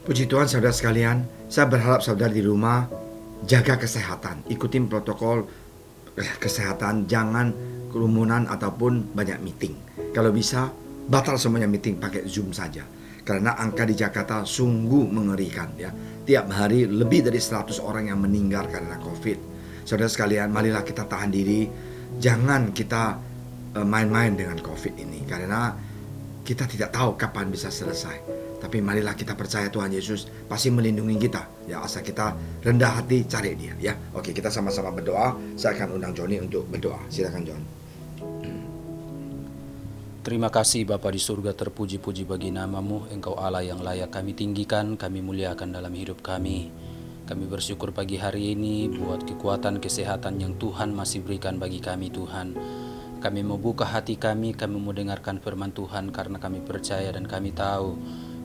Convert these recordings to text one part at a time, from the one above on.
Puji Tuhan saudara sekalian, saya berharap saudara di rumah jaga kesehatan, ikutin protokol kesehatan, jangan kerumunan ataupun banyak meeting. Kalau bisa, batal semuanya meeting pakai Zoom saja. Karena angka di Jakarta sungguh mengerikan ya. Tiap hari lebih dari 100 orang yang meninggal karena COVID. Saudara sekalian, marilah kita tahan diri, jangan kita main-main dengan COVID ini karena kita tidak tahu kapan bisa selesai. Tapi marilah kita percaya Tuhan Yesus pasti melindungi kita. Ya, asal kita rendah hati cari Dia ya. Oke, kita sama-sama berdoa. Saya akan undang Johnny untuk berdoa. Silakan John. Terima kasih Bapa di surga, terpuji-puji bagi nama-Mu. Engkau Allah yang layak kami tinggikan, kami muliakan dalam hidup kami. Kami bersyukur pagi hari ini buat kekuatan kesehatan yang Tuhan masih berikan bagi kami Tuhan. Kami mau buka hati kami mau dengarkan firman Tuhan karena kami percaya dan kami tahu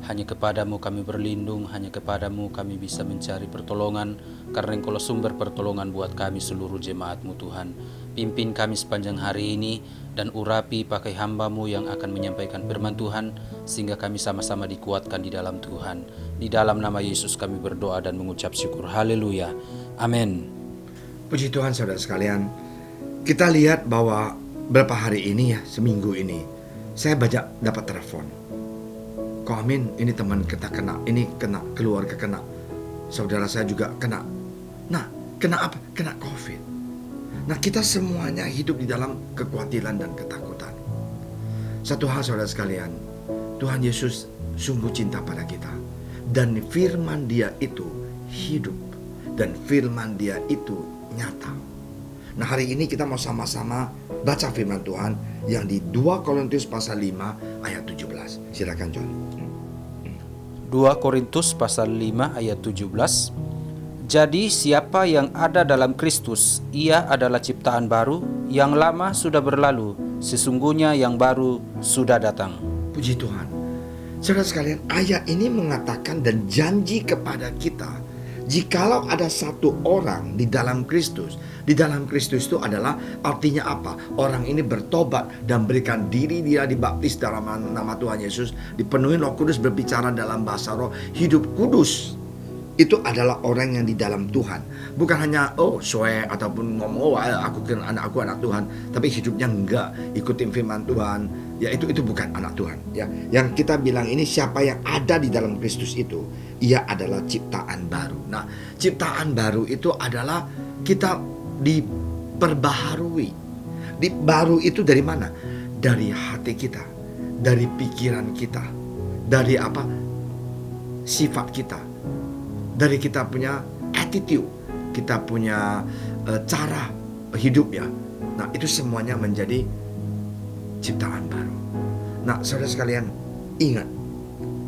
hanya kepadamu kami berlindung, hanya kepadamu kami bisa mencari pertolongan, karena Engkau sumber pertolongan buat kami seluruh jemaat-Mu Tuhan. Pimpin kami sepanjang hari ini dan urapi pakai hamba-Mu yang akan menyampaikan firman Tuhan, sehingga kami sama-sama dikuatkan di dalam Tuhan. Di dalam nama Yesus kami berdoa dan mengucap syukur. Haleluya. Amin. Puji Tuhan saudara sekalian, kita lihat bahwa beberapa hari ini ya, seminggu ini, saya banyak dapat telepon. Kok Amin, ini teman kita kena, ini kena, keluarga kena, saudara saya juga kena. Nah, kena apa? Kena COVID. Nah, kita semuanya hidup di dalam kekhawatiran dan ketakutan. Satu hal saudara sekalian, Tuhan Yesus sungguh cinta pada kita. Dan firman Dia itu hidup. Dan firman Dia itu nyata. Nah, hari ini kita mau sama-sama baca firman Tuhan yang di 2 Korintus pasal 5 ayat 17. Silakan John. 2 Korintus pasal 5 ayat 17. Jadi siapa yang ada dalam Kristus, ia adalah ciptaan baru, yang lama sudah berlalu, sesungguhnya yang baru sudah datang. Puji Tuhan. Saudara sekalian, ayat ini mengatakan dan janji kepada kita, jikalau ada satu orang di dalam Kristus itu adalah artinya apa? Orang ini bertobat dan berikan diri, dia dibaptis dalam nama Tuhan Yesus, dipenuhi Roh Kudus, berbicara dalam bahasa roh, hidup kudus. Itu adalah orang yang di dalam Tuhan. Bukan hanya soe ataupun ngomong aku kan anak Tuhan, tapi hidupnya enggak ikutin firman Tuhan. Ya itu bukan anak Tuhan. Ya, yang kita bilang ini siapa yang ada di dalam Kristus itu, ia adalah ciptaan baru. Nah, ciptaan baru itu adalah kita diperbaharui. Baru itu dari mana? Dari hati kita, dari pikiran kita, dari apa? Sifat kita. Dari kita punya attitude, kita punya cara hidup ya. Nah, itu semuanya menjadi ciptaan baru. Nah, saudara sekalian, ingat,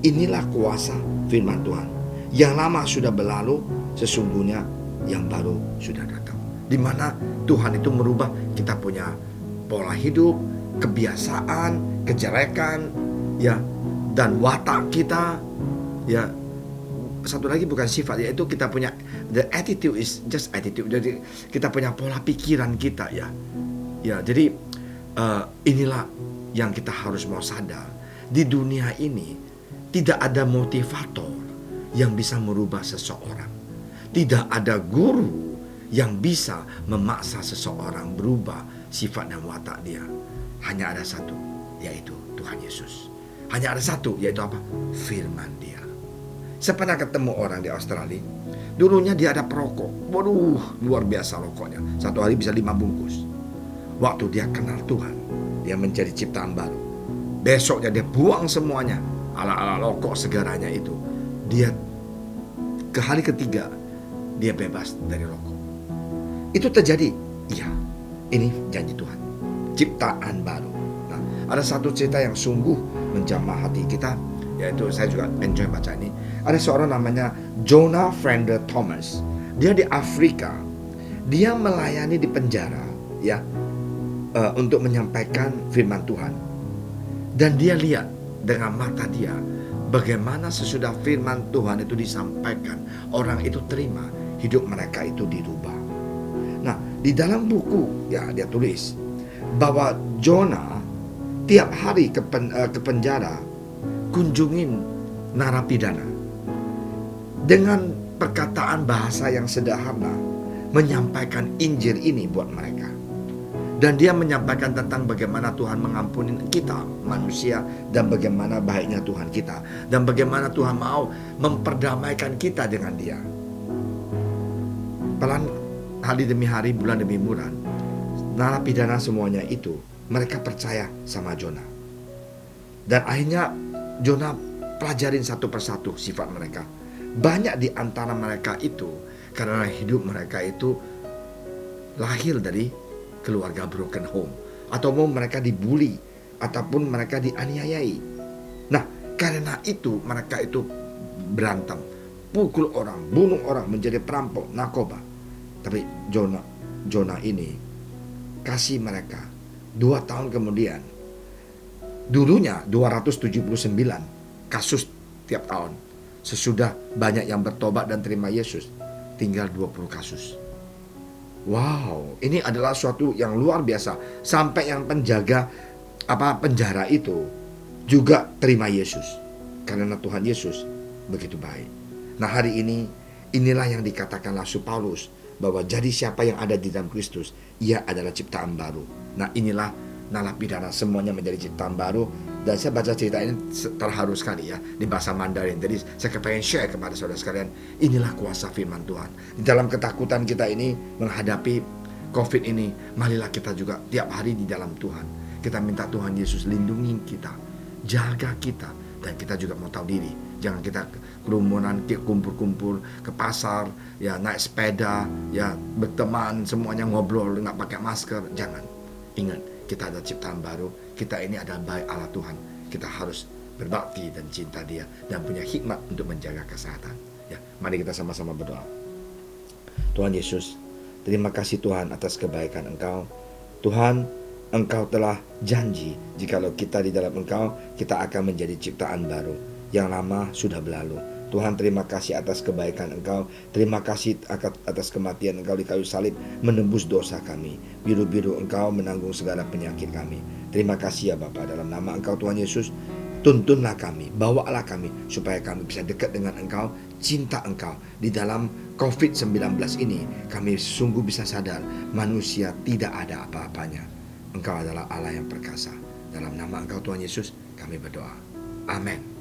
inilah kuasa firman Tuhan. Yang lama sudah berlalu, sesungguhnya yang baru sudah datang. Di mana Tuhan itu merubah kita punya pola hidup, kebiasaan, kejelekan, ya, dan watak kita, ya. Satu lagi bukan sifat, yaitu kita punya the attitude is just attitude. Jadi kita punya pola pikiran kita ya. Ya, jadi inilah yang kita harus mau sadar. Di dunia ini tidak ada motivator yang bisa merubah seseorang. Tidak ada guru yang bisa memaksa seseorang berubah sifat dan watak dia. Hanya ada satu, yaitu Tuhan Yesus. Hanya ada satu, yaitu apa? Firman Dia. Saya pernah ketemu orang di Australia. Dulunya dia ada perokok. Waduh, luar biasa rokoknya. Satu hari bisa 5 bungkus. Waktu dia kenal Tuhan, dia menjadi ciptaan baru. Besoknya dia buang semuanya, ala-ala rokok segaranya itu. Dia ke hari ketiga, dia bebas dari rokok. Itu terjadi. Iya, ini janji Tuhan. Ciptaan baru. Nah, ada satu cerita yang sungguh menjamah hati kita, yaitu saya juga enjoy baca ini. Ada seorang namanya Jonah Frander Thomas. Dia di Afrika. Dia melayani di penjara, ya, untuk menyampaikan firman Tuhan. Dan dia lihat dengan mata dia bagaimana sesudah firman Tuhan itu disampaikan, orang itu terima, hidup mereka itu dirubah. Nah, di dalam buku ya dia tulis bahwa Jonah tiap hari ke penjara kunjungin narapidana. dengan perkataan bahasa yang sederhana menyampaikan Injil ini buat mereka. Dan dia menyampaikan tentang bagaimana Tuhan mengampuni kita manusia, dan bagaimana baiknya Tuhan kita, dan bagaimana Tuhan mau memperdamaikan kita dengan dia. Pelan hari demi hari, bulan demi bulan, narapidana semuanya itu mereka percaya sama Jonah. Dan akhirnya Jonah pelajarin satu persatu sifat mereka. Banyak di antara mereka itu karena hidup mereka itu lahir dari keluarga broken home, ataupun mereka dibully, ataupun mereka dianiayai. Nah, karena itu mereka itu berantem, pukul orang, bunuh orang, menjadi perampok, narkoba. Tapi Jonah ini kasih mereka 2 tahun kemudian. Dulunya 279 kasus tiap tahun. Sesudah banyak yang bertobat dan terima Yesus, tinggal 20 kasus. Wow, ini adalah suatu yang luar biasa. Sampai yang penjaga penjara itu juga terima Yesus, karena Tuhan Yesus begitu baik. Nah, hari ini inilah yang dikatakan Rasul Paulus, bahwa jadi siapa yang ada di dalam Kristus, ia adalah ciptaan baru. Nah, inilah narapidana semuanya menjadi ciptaan baru. Dan saya baca cerita ini terharu sekali ya, di bahasa Mandarin. Jadi saya pengen share kepada saudara sekalian. Inilah kuasa firman Tuhan. Di dalam ketakutan kita ini menghadapi COVID ini, marilah kita juga tiap hari di dalam Tuhan. Kita minta Tuhan Yesus lindungi kita, jaga kita, dan kita juga mau tahu diri. Jangan kita kerumunan, kumpul-kumpul ke pasar, ya naik sepeda, ya berteman, semuanya ngobrol nggak pakai masker. Jangan. Ingat, kita ada ciptaan baru. Kita ini adalah baik Allah Tuhan. Kita harus berbakti dan cinta Dia, dan punya hikmat untuk menjaga kesehatan. Ya, mari kita sama-sama berdoa. Tuhan Yesus, terima kasih Tuhan atas kebaikan Engkau. Tuhan, Engkau telah janji jikalau kita di dalam Engkau, kita akan menjadi ciptaan baru. Yang lama sudah berlalu. Tuhan, terima kasih atas kebaikan Engkau. Terima kasih atas kematian Engkau di kayu salib, menembus dosa kami. Biru-biru Engkau menanggung segala penyakit kami. Terima kasih ya Bapa, dalam nama Engkau Tuhan Yesus, tuntunlah kami, bawalah kami, supaya kami bisa dekat dengan Engkau, cinta Engkau. Di dalam COVID-19 ini, kami sungguh bisa sadar, manusia tidak ada apa-apanya. Engkau adalah Allah yang perkasa. Dalam nama Engkau Tuhan Yesus, kami berdoa. Amin.